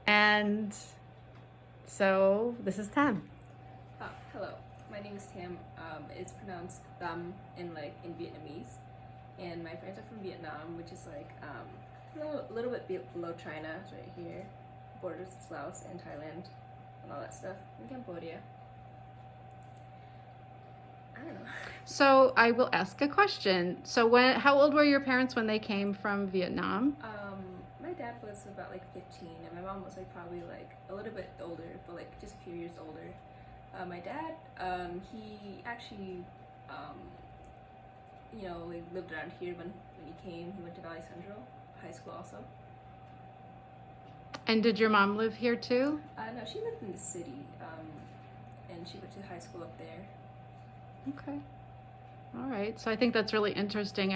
And so this is Tam. Hello, my name is Tam. It's pronounced Tam in Vietnamese, and my parents are from Vietnam, which is a little bit below China, it's right here, borders with Laos and Thailand, and all that stuff, and Cambodia. I don't know. So I will ask a question. So how old were your parents when they came from Vietnam? My dad was about 15, and my mom was probably a little bit older, but just a few years older. My dad, he actually, lived around here when he came. He went to Valley Central High School also. And did your mom live here too? No, she lived in the city, and she went to high school up there. Okay. All right. So I think that's really interesting.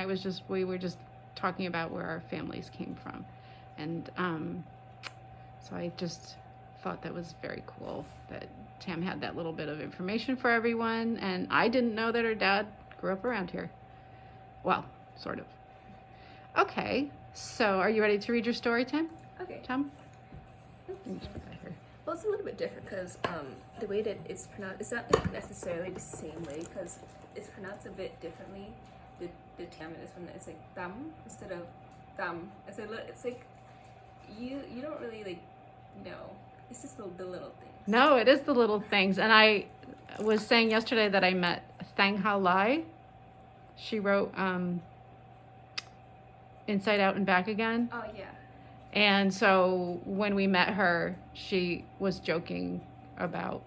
We were just talking about where our families came from. And so I just thought that was very cool that Tam had that little bit of information for everyone. And I didn't know that her dad grew up around here. Well, sort of. Okay. So are you ready to read your story, Tam? Okay. Tam? Well, it's a little bit different because the way that it's pronounced, it's not necessarily the same way because it's pronounced a bit differently. The Tam in this one, it's Tam instead of Tam. It's you don't really it's just the little things. No, it is the little things. And I was saying yesterday that I met Thang Ha Lai. She wrote Inside Out and Back Again. Oh, yeah. And so when we met her, she was joking about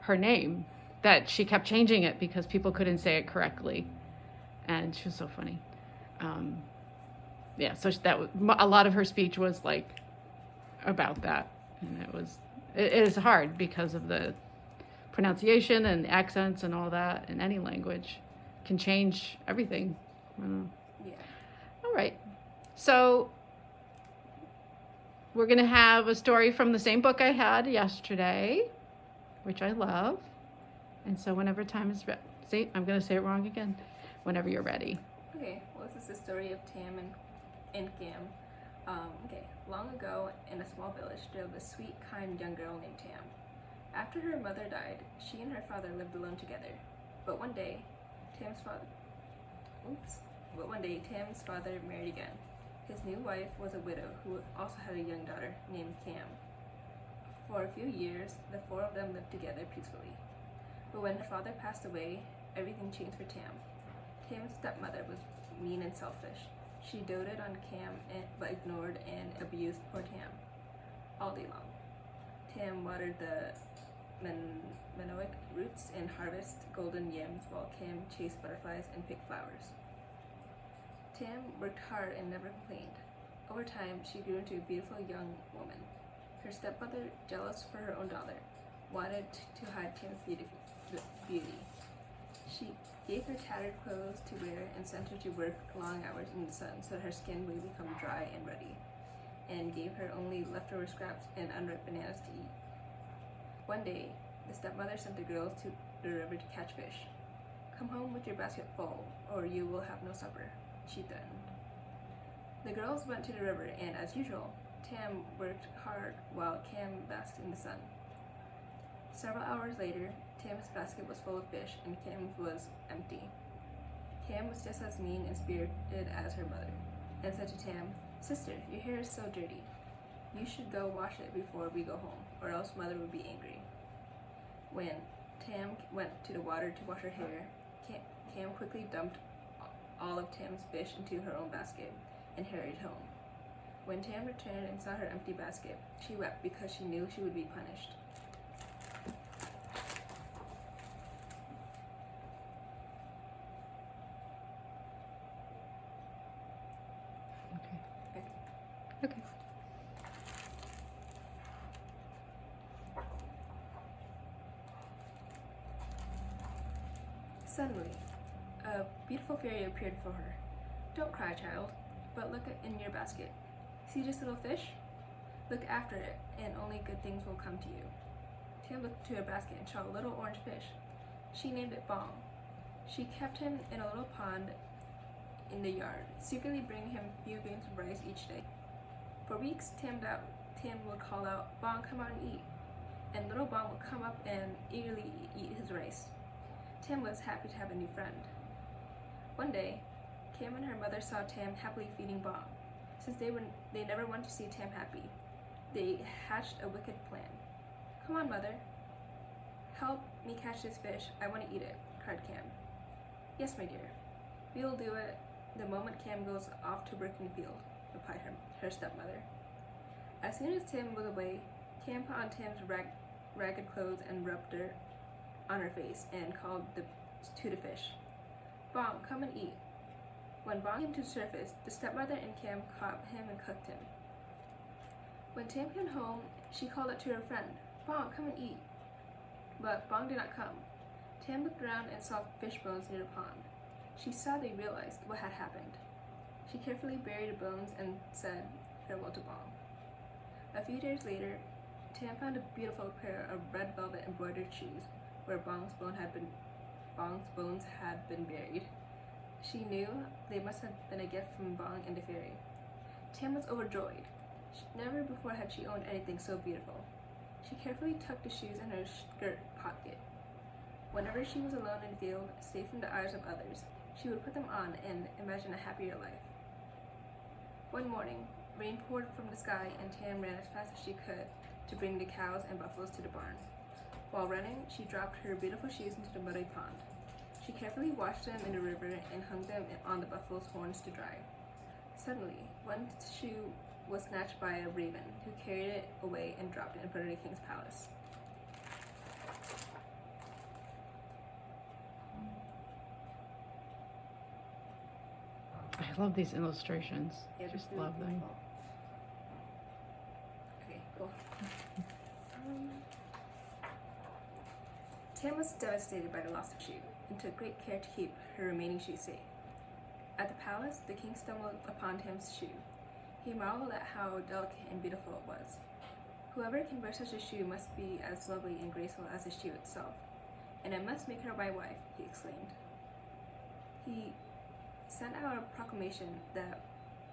her name, that she kept changing it because people couldn't say it correctly. And she was so funny. Yeah, so a lot of her speech was about that. And it is hard because of the pronunciation and accents and all that, and any language can change everything. I don't know. Yeah. All right. So we're going to have a story from the same book I had yesterday, which I love. And so whenever time is ready, see, I'm going to say it wrong again. Whenever you're ready. Okay, well, this is the story of Tam and Cam. Okay, long ago in a small village there lived a sweet, kind young girl named Tam. After her mother died, she and her father lived alone together. But one day, Tam's father married again. His new wife was a widow who also had a young daughter named Cam. For a few years, the four of them lived together peacefully. But when her father passed away, everything changed for Tam. Tam's stepmother was mean and selfish. She doted on Cam but ignored and abused poor Tam all day long. Tam watered the manioc roots and harvested golden yams while Cam chased butterflies and picked flowers. Tam worked hard and never complained. Over time, she grew into a beautiful young woman. Her stepmother, jealous for her own daughter, wanted to hide Tam's beauty. She gave her tattered clothes to wear and sent her to work long hours in the sun so that her skin would become dry and ruddy, and gave her only leftover scraps and unripe bananas to eat. One day, the stepmother sent the girls to the river to catch fish. "Come home with your basket full, or you will have no supper," she threatened. The girls went to the river, and as usual, Tam worked hard while Cam basked in the sun. Several hours later, Tam's basket was full of fish, and Cam's was empty. Cam was just as mean and spirited as her mother, and said to Tam, "Sister, your hair is so dirty. You should go wash it before we go home, or else mother would be angry." When Tam went to the water to wash her hair, Cam quickly dumped all of Tam's fish into her own basket and hurried home. When Tam returned and saw her empty basket, she wept because she knew she would be punished. Okay. Suddenly, a beautiful fairy appeared for her. "Don't cry, child, but look in your basket. See this little fish? Look after it, and only good things will come to you." Tam looked into her basket and saw a little orange fish. She named it Bong. She kept him in a little pond in the yard, secretly bringing him a few grains of rice each day. For weeks, Tam Tam would call out, "Bong, come out and eat." And little Bong would come up and eagerly eat his rice. Tam was happy to have a new friend. One day, Cam and her mother saw Tam happily feeding Bong. Since they never wanted to see Tam happy, they hatched a wicked plan. "Come on, mother. Help me catch this fish. I want to eat it," cried Cam. "Yes, my dear. We'll do it the moment Cam goes off to work in the field," replied her stepmother. As soon as Tam was away, Cam put on Tam's ragged clothes and rubbed dirt on her face and called to the fish, "Bong, come and eat." When Bong came to the surface, the stepmother and Cam caught him and cooked him. When Tam came home, she called out to her friend, "Bong, come and eat." But Bong did not come. Tam looked around and saw fish bones near the pond. She sadly realized what had happened. She carefully buried the bones and said farewell to Bong. A few days later, Tam found a beautiful pair of red velvet embroidered shoes where Bong's bones had been buried. She knew they must have been a gift from Bong and the fairy. Tam was overjoyed. Never before had she owned anything so beautiful. She carefully tucked the shoes in her skirt pocket. Whenever she was alone in the field, safe from the eyes of others, she would put them on and imagine a happier life. One morning, rain poured from the sky and Tam ran as fast as she could to bring the cows and buffaloes to the barn. While running, she dropped her beautiful shoes into the muddy pond. She carefully washed them in the river and hung them on the buffalo's horns to dry. Suddenly, one shoe was snatched by a raven, who carried it away and dropped it in front of the king's palace. I love these illustrations. Yeah, Just really love them. beautiful. Okay, cool. Tam was devastated by the loss of the shoe and took great care to keep her remaining shoes safe. At the palace, the king stumbled upon Tam's shoe. He marveled at how delicate and beautiful it was. "Whoever can wear such a shoe must be as lovely and graceful as the shoe itself, and I must make her my wife," he exclaimed. He sent out a proclamation that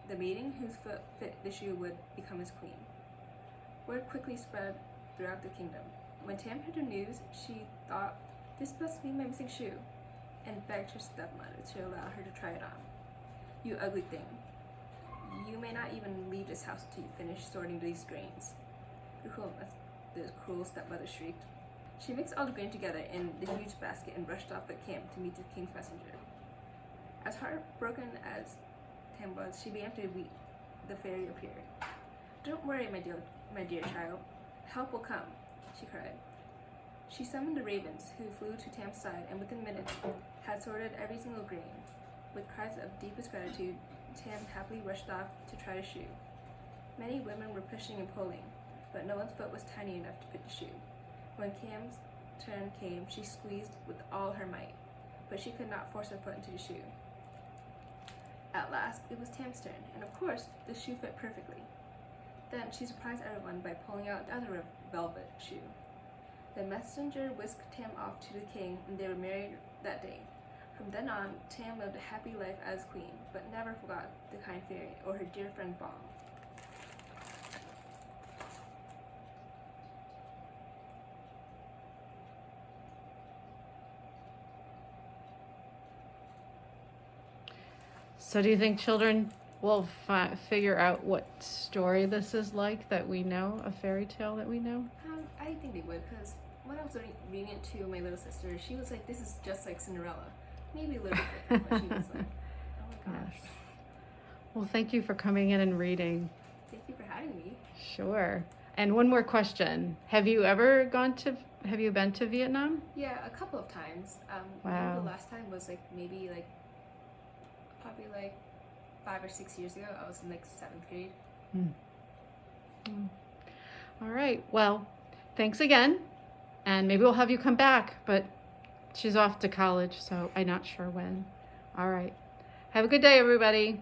the maiden whose foot fit the shoe would become his queen. Word quickly spread throughout the kingdom. When Tam heard the news, she thought, "This must be my missing shoe," and begged her stepmother to allow her to try it on. "You ugly thing. You may not even leave this house till you finish sorting these grains," the cruel stepmother shrieked. She mixed all the grain together in the huge basket and rushed off at camp to meet the king's messenger. As heartbroken as Tam was, she began to weep. The fairy appeared. "Don't worry, my dear child. Help will come," she cried. She summoned the ravens, who flew to Tam's side and within minutes had sorted every single grain. With cries of deepest gratitude, Tam happily rushed off to try the shoe. Many women were pushing and pulling, but no one's foot was tiny enough to fit the shoe. When Cam's turn came, she squeezed with all her might, but she could not force her foot into the shoe. At last, it was Tam's turn, and of course, the shoe fit perfectly. Then she surprised everyone by pulling out the other velvet shoe. The messenger whisked Tam off to the king, and they were married that day. From then on, Tam lived a happy life as queen, but never forgot the kind fairy or her dear friend Bong. So do you think children will figure out what story this is like that we know, a fairy tale that we know? I think they would, because when I was reading it to my little sister, she was like, "This is just like Cinderella." Maybe a little bit different, but she was like, "Oh my gosh." Yes. Well, thank you for coming in and reading. Thank you for having me. Sure. And one more question. Have you been to Vietnam? Yeah, a couple of times. Wow. Maybe the last time was probably 5 or 6 years ago. I was in 7th grade. All right. Well, thanks again. And maybe we'll have you come back, but she's off to college, so I'm not sure when. All right. Have a good day, everybody.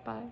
Bye.